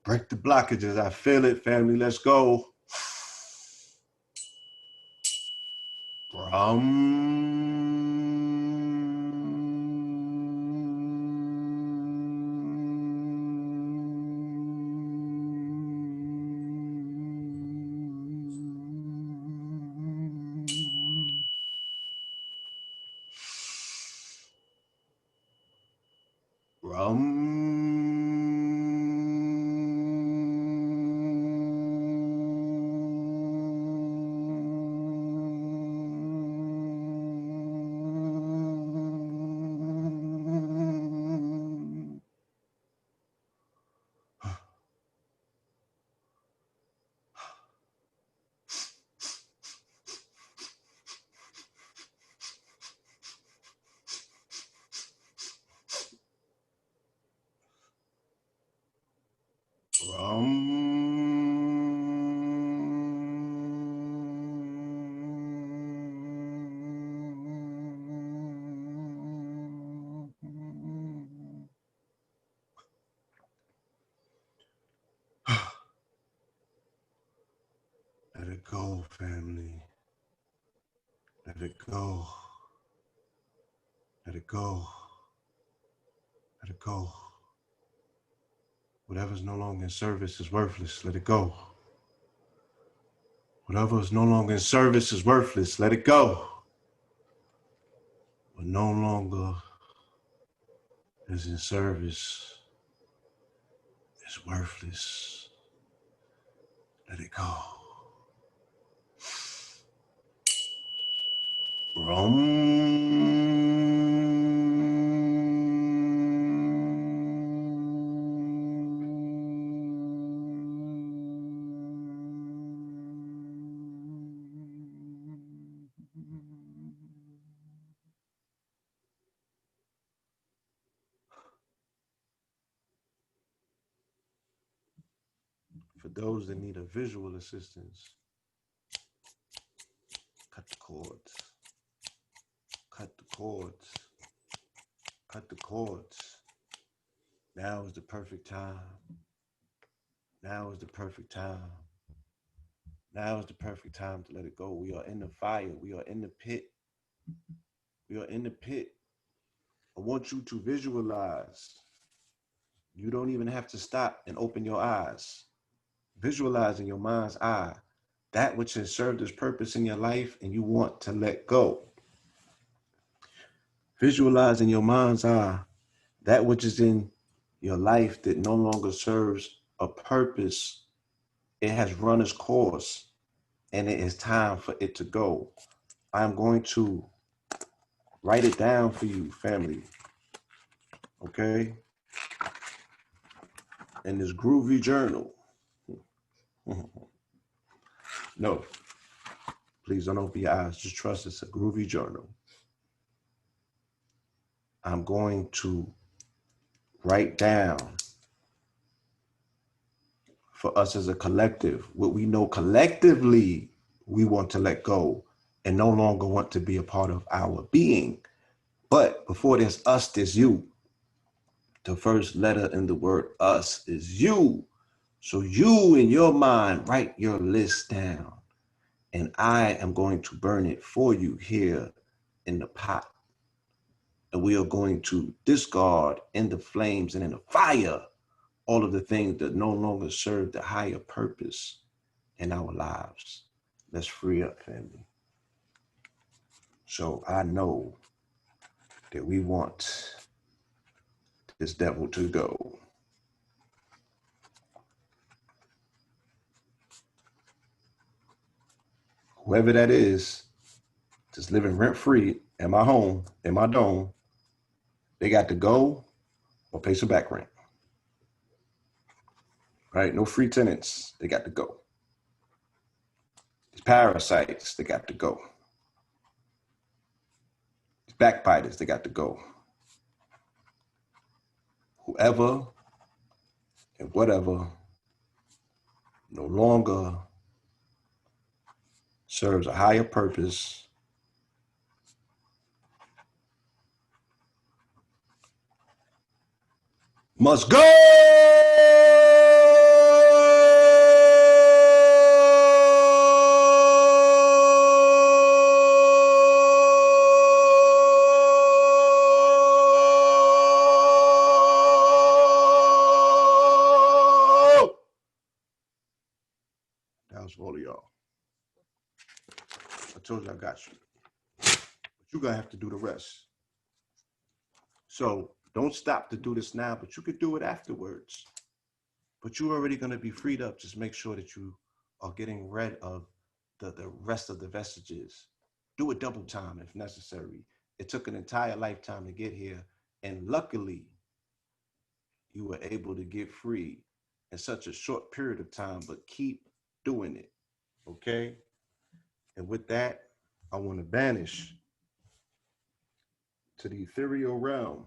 [SPEAKER 1] Break the blockages. I feel it, family. Let's go. Let it go, family. Let it go. Let it go. Let it go. Whatever's no longer in service is worthless. Let it go. Whatever is no longer in service is worthless. Let it go. What no longer is in service is worthless. Let it go. For those that need a visual assistance, cut the cords. Cut the cords. Cut the cords. Now is the perfect time. Now is the perfect time. Now is the perfect time to let it go. We are in the fire. We are in the pit. We are in the pit. I want you to visualize. You don't even have to stop and open your eyes. Visualize in your mind's eye that which has served its purpose in your life and you want to let go. Visualize in your mind's eye that which is in your life that no longer serves a purpose It has run its course, and it is time for it to go. I'm going to write it down for you, family. Okay? In this groovy journal. No, please don't open your eyes. Just trust it's a groovy journal. I'm going to write down for us as a collective what we know collectively we want to let go and no longer want to be a part of our being. But before there's us, there's you. The first letter in the word us is you. So you in your mind, write your list down. And I am going to burn it for you here in the pot. And we are going to discard in the flames and in the fire all of the things that no longer serve the higher purpose in our lives. Let's free up, family. So I know that we want this devil to go. Whoever that is, just living rent-free in my home, in my dome, they got to go or pay some back rent. Right? No free tenants, they got to go. These parasites, they got to go. These backbiters, they got to go. Whoever and whatever no longer serves a higher purpose must go. That was for all of y'all. I told you I got you. But you're going to have to do the rest. So don't stop to do this now, but you could do it afterwards. But you're already going to be freed up. Just make sure that you are getting rid of the rest of the vestiges. Do it double time if necessary. It took an entire lifetime to get here. And luckily, you were able to get free in such a short period of time, but keep doing it. Okay? And with that, I want to banish to the ethereal realm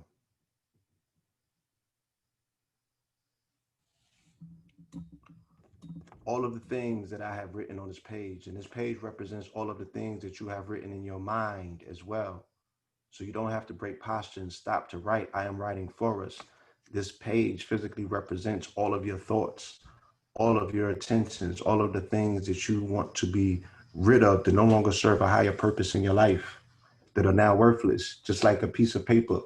[SPEAKER 1] all of the things that I have written on this page. And this page represents all of the things that you have written in your mind as well. So you don't have to break posture and stop to write. I am writing for us. This page physically represents all of your thoughts, all of your intentions, all of the things that you want to be rid of that no longer serve a higher purpose in your life, that are now worthless, just like a piece of paper.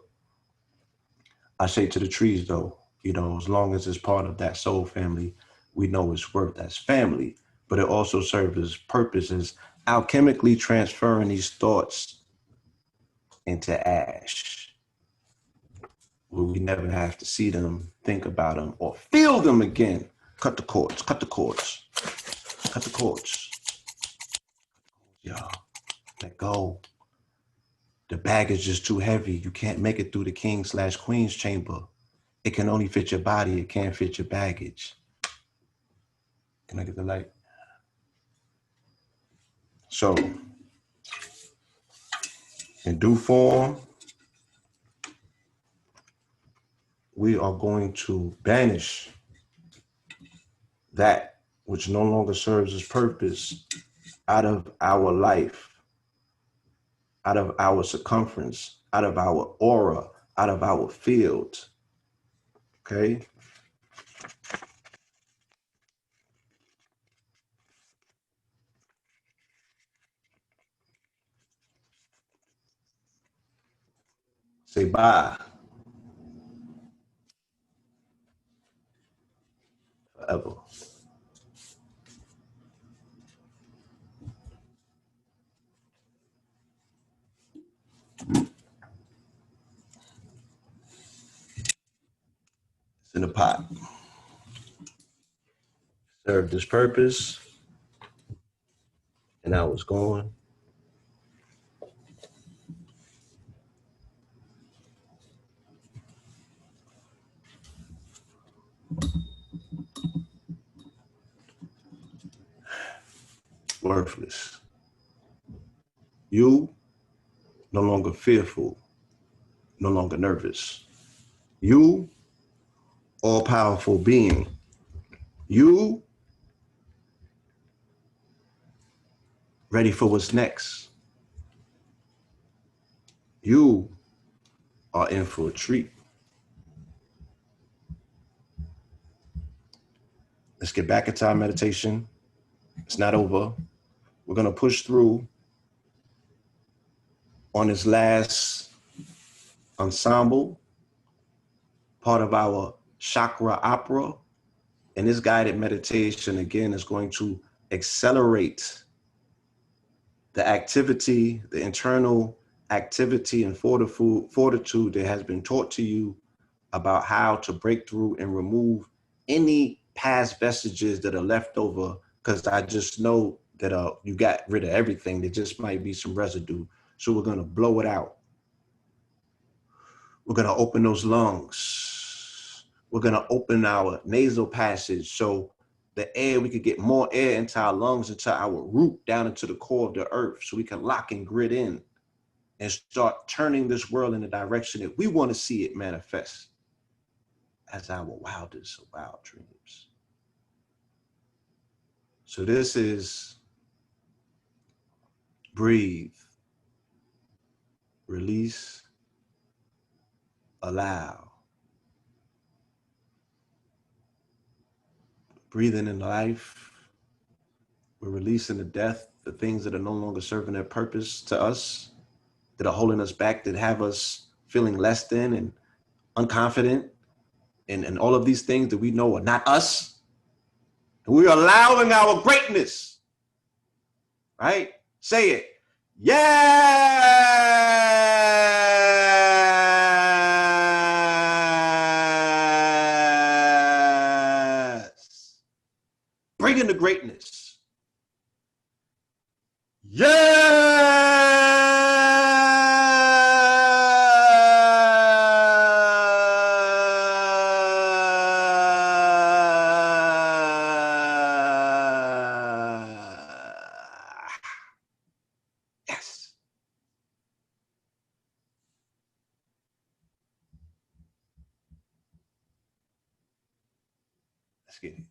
[SPEAKER 1] I say to the trees though, as long as it's part of that soul family, we know it's worth that's family, but it also serves as purposes, alchemically transferring these thoughts into ash, where we never have to see them, think about them, or feel them again. Cut the cords, cut the cords, cut the cords. Y'all, let go. The baggage is too heavy. You can't make it through the king/queen's chamber. It can only fit your body. It can't fit your baggage. Can I get the light? So, in due form, we are going to banish that which no longer serves its purpose out of our life, out of our circumference, out of our aura, out of our field. Okay? Say bye forever. It's in the pot. served this purpose, and I was gone. Worthless. You no longer fearful, no longer nervous. You all-powerful being. You ready for what's next. You are in for a treat. Let's get back into our meditation. It's not over. We're going to push through on this last ensemble, part of our chakra opera. And this guided meditation, again, is going to accelerate the activity, the internal activity and fortitude that has been taught to you about how to break through and remove any past vestiges that are left over, because I just know that you got rid of everything. There just might be some residue. So we're going to blow it out. We're going to open those lungs. We're going to open our nasal passage so the air, we could get more air into our lungs, into our root, down into the core of the earth, so we can lock and grid in and start turning this world in the direction that we want to see it manifest as our wildest of wild dreams. So this is breathe, release, allow. Breathing in life, we're releasing the death, the things that are no longer serving their purpose to us, that are holding us back, that have us feeling less than and unconfident, and all of these things that we know are not us. And we're allowing our greatness, right? Say it. Yes. Bring in the greatness. Yes. Let's get it.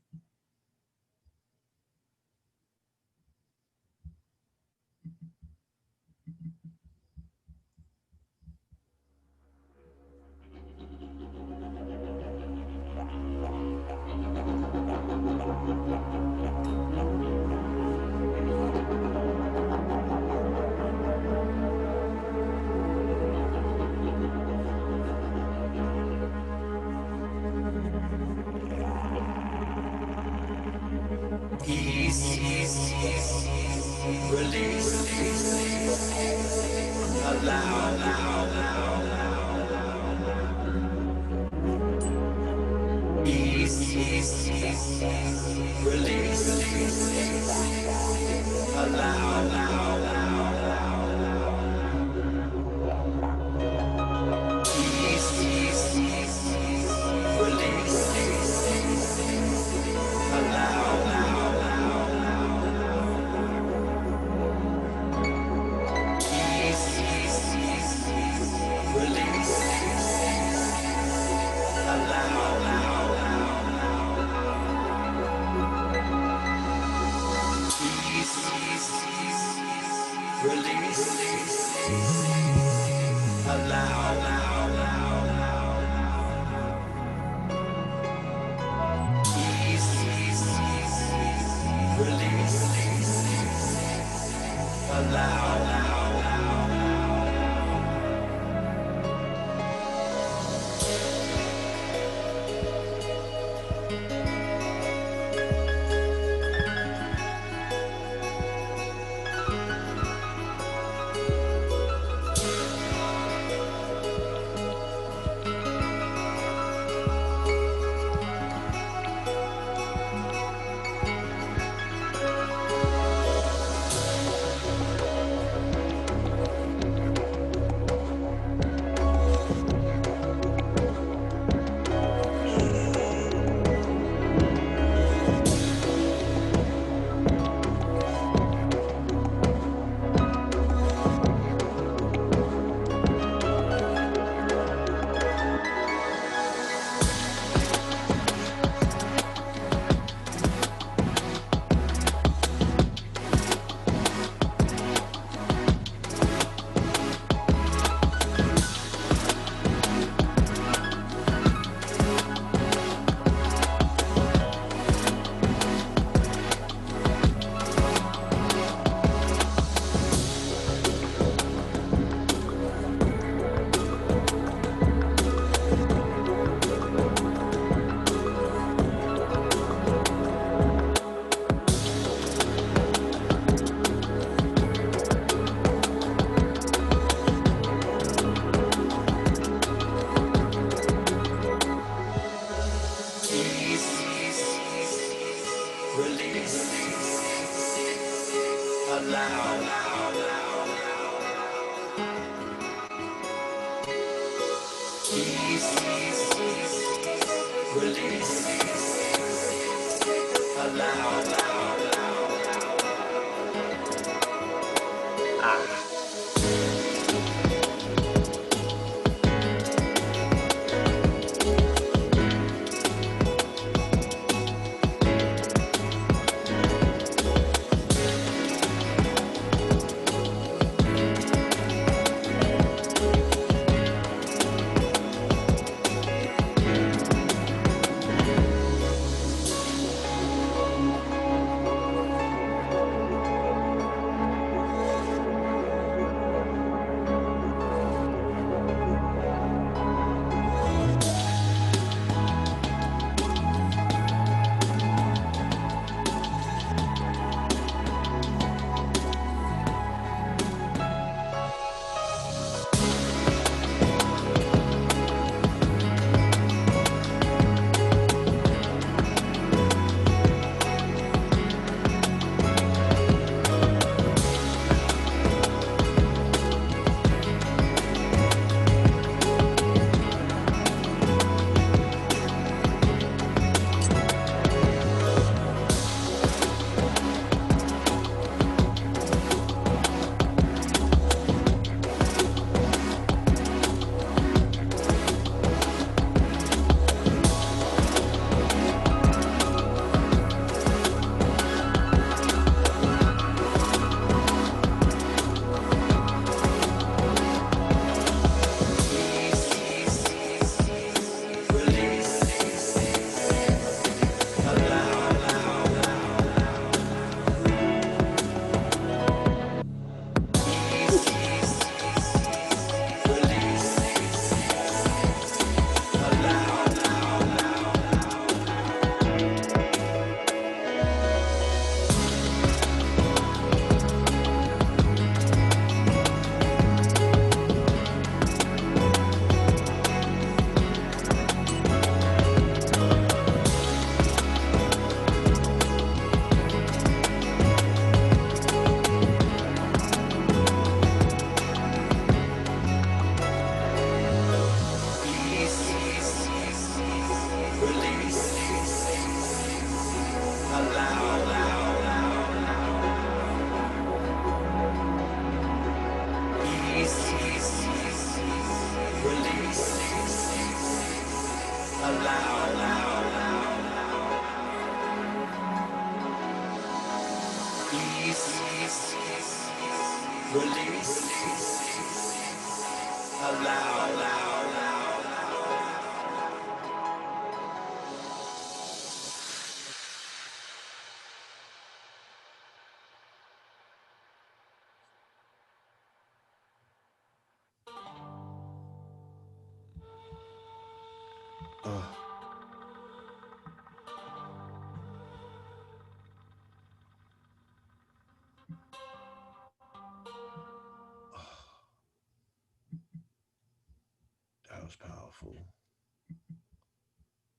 [SPEAKER 1] That was powerful.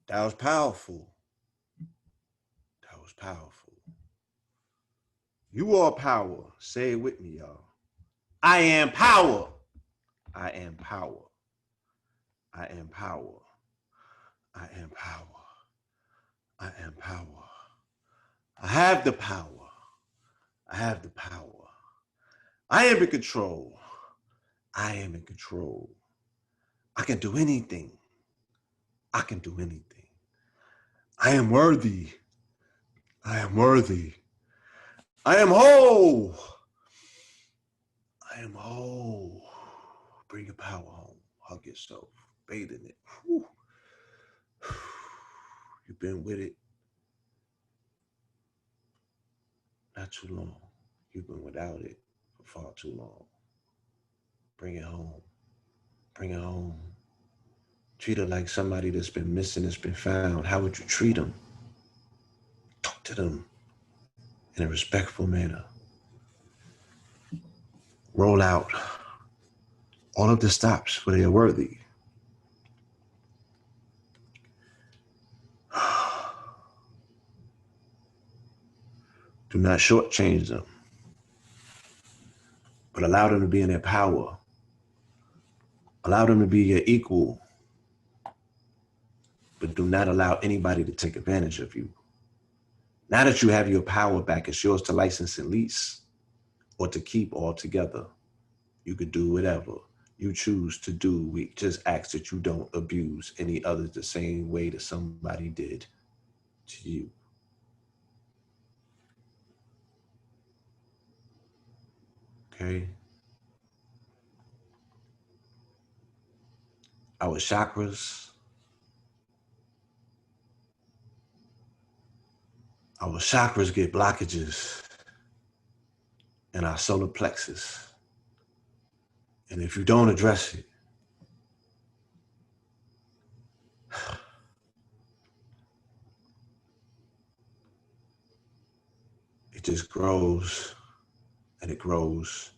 [SPEAKER 1] That was powerful. That was powerful. You are power. Say it with me, y'all. I am power. I am power. I am power. I am power. I am power. I have the power. I have the power. I am in control. I am in control. I can do anything. I can do anything. I am worthy. I am worthy. I am whole. I am whole. Bring your power home. Hug yourself. Bathe in it. Whew. You've been with it not too long. You've been without it for far too long. Bring it home. Bring it home. Treat her like somebody that's been missing, that's been found. How would you treat them? Talk to them in a respectful manner. Roll out all of the stops where they are worthy. Do not shortchange them, but allow them to be in their power. Allow them to be your equal, but do not allow anybody to take advantage of you. Now that you have your power back, it's yours to license and lease or to keep altogether. You could do whatever you choose to do. We just ask that you don't abuse any others the same way that somebody did to you. Okay? Our chakras, get blockages in our solar plexus. And if you don't address it, it just grows and it grows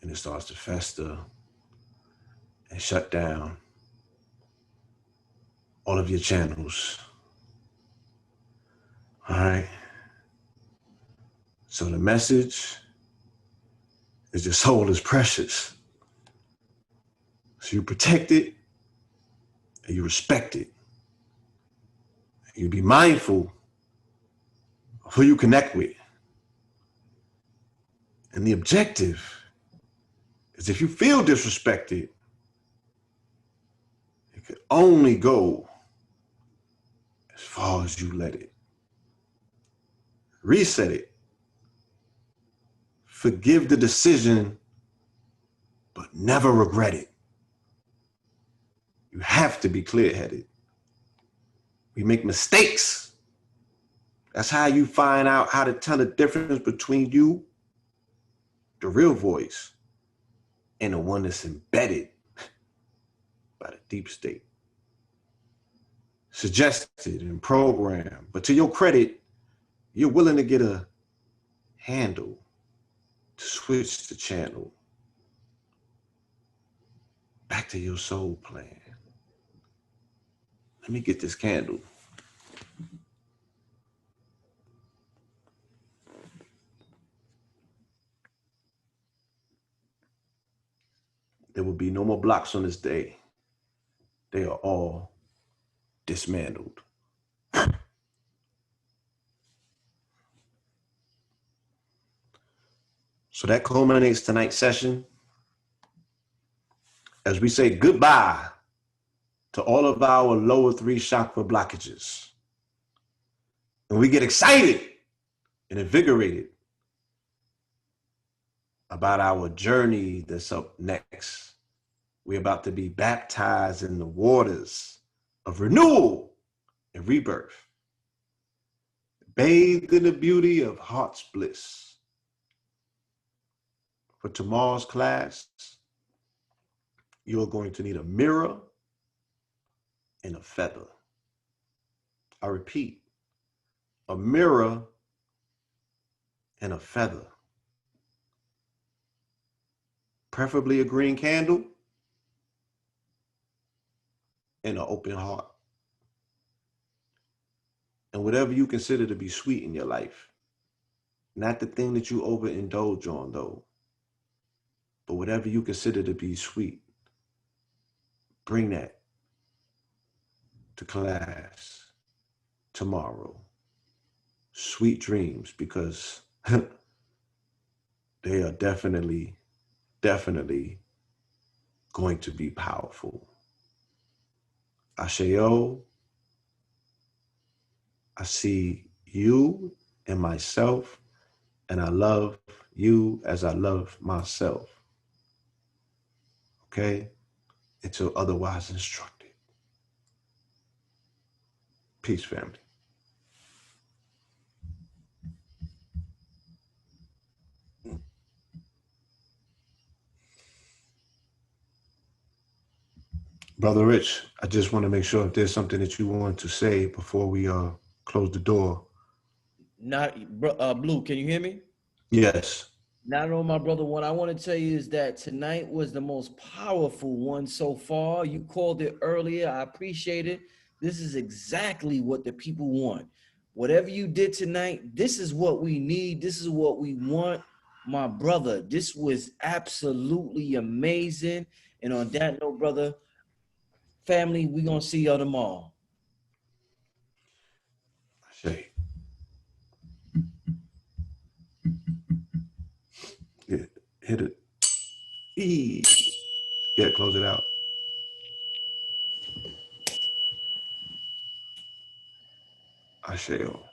[SPEAKER 1] and it starts to fester and shut down all of your channels. All right? So the message is your soul is precious. So you protect it and you respect it. And you be mindful of who you connect with. And the objective is if you feel disrespected, it can only go as far as you let it. Reset it. Forgive the decision, but never regret it. You have to be clear-headed. We make mistakes. That's how you find out how to tell the difference between you, the real voice, and the one that's embedded by the deep state. Suggested and programmed, but to your credit, you're willing to get a handle to switch the channel back to your soul plan. Let me get this candle. There will be no more blocks on this day. They are all dismantled. So that culminates tonight's session as we say goodbye to all of our lower 3 chakra blockages. And we get excited and invigorated about our journey that's up next. We're about to be baptized in the waters of renewal and rebirth, bathed in the beauty of heart's bliss. For tomorrow's class, you're going to need a mirror and a feather. I repeat, a mirror and a feather. Preferably a green candle and an open heart. And whatever you consider to be sweet in your life, not the thing that you overindulge on though, but whatever you consider to be sweet, bring that to class tomorrow. Sweet dreams, because they are definitely going to be powerful. Asheo, I see you and myself, and I love you as I love myself. Okay? Until otherwise instructed. Peace, family. Brother Rich, I just want to make sure if there's something that you want to say before we close the door.
[SPEAKER 2] Blue, can you hear me?
[SPEAKER 1] Yes.
[SPEAKER 2] Not all, my brother. What I want to tell you is that tonight was the most powerful one so far. You called it earlier. I appreciate it. This is exactly what the people want. whatever you did tonight, this is what we need. This is what we want. My brother, this was absolutely amazing. And on that note, brother, family, we're going to see y'all tomorrow.
[SPEAKER 1] Say. Yeah, hit it. Yeah, close it out. I shall.